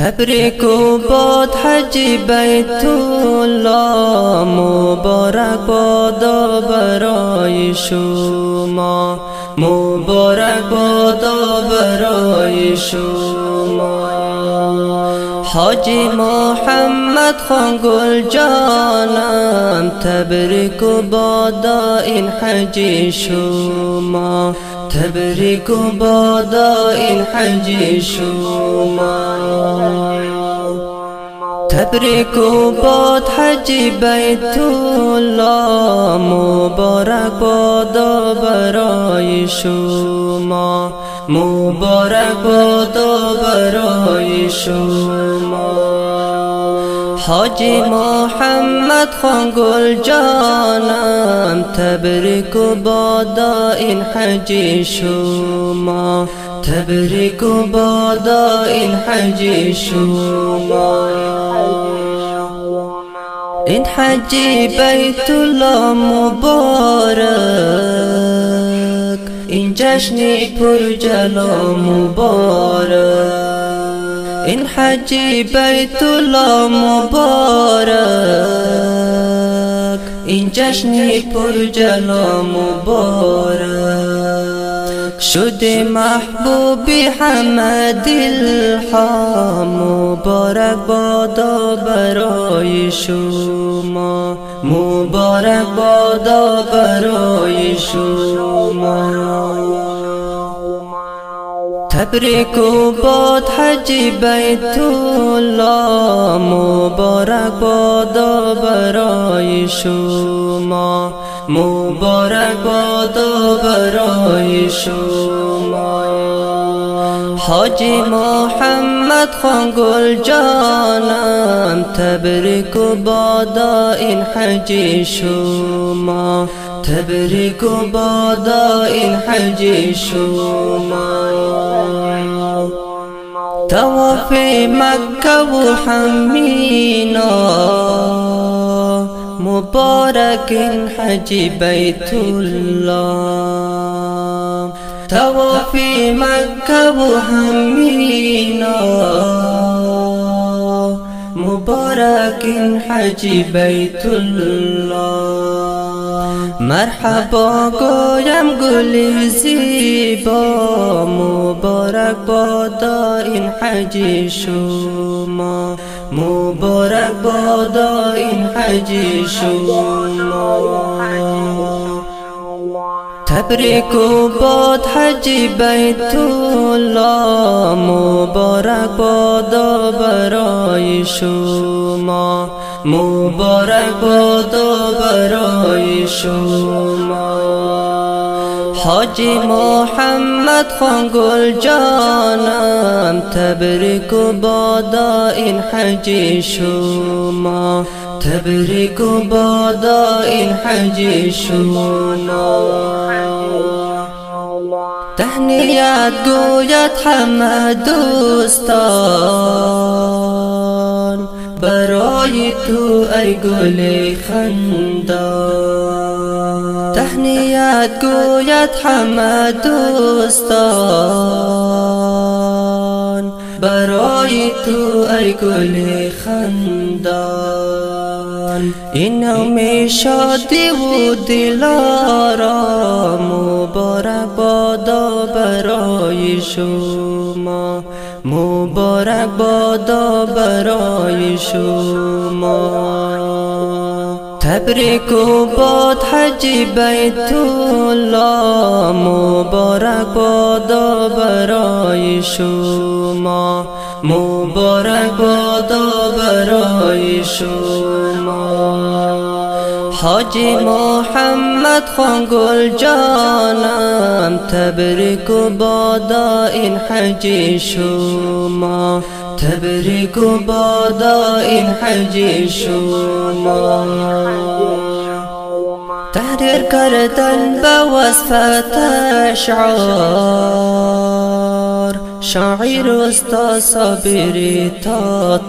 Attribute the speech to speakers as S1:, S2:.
S1: تبریک و باد حج بیت الله، مبارک بادا برای شما، مبارک بادا برای شما. حاجی محمد خان گل جانم، تبریک و بادا این حج شما، تبریک و بادا این حج شما. تبریک و باد حج بیت الله، مبارک بادا برای شما، مبارک بادا برای شما. حاجی محمد خان گل جانم، تبریک و بادا این حج شما، تبریک و بادا این حج شما. این حج بیت الله مبارک، این جشن پر جلال مبارک. این حج بیت الله مبارک، این جشن پر جلال مبارک. شده محبوب همه دلها، مبارک بادا برای شما، مبارک بادا برای شما. تبریک و باد حج بیت الله، مبارک بادا برای شما، مبارک بادا برای شما. حاجی محمد خان گل جانم، تبریک و بادا این حج شما، تبریک و بادا این حج شما. طواف مکه و حمینا، مبارک این حج بیت الله. طواف مکه و حمینا، مبارک این حج بیت الله. مرحبا گویم گل زیبا، مبارک بادا این حج شما، مبارک بادا این حج شما. تبریک و باد حج بیت الله، مبارک بادا برای شما، مبارک بادا برای شما. حاجی محمد خان گل جانم، تبریک و بادا این حج شما، تبریک و بادا این حج شما. تهنیت گوید همه دوستان، برای تو ای گل خندان. تهنیت گوید همه دوستان، برای تو ای گل خندان. این نام شادی و دلارام، مبارک بادا برای شما، مبارک بادا برای شما. تبریک و باد حج بیت الله، مبارک بادا برای شما، مبارک بادا برای شما. حاجی محمد خان گل جانم، تبریک و بادا این حج شما، تبریک و بادا این حج شما. تحریر کردن به وصفت اشعار، شاعر استاد صابری تا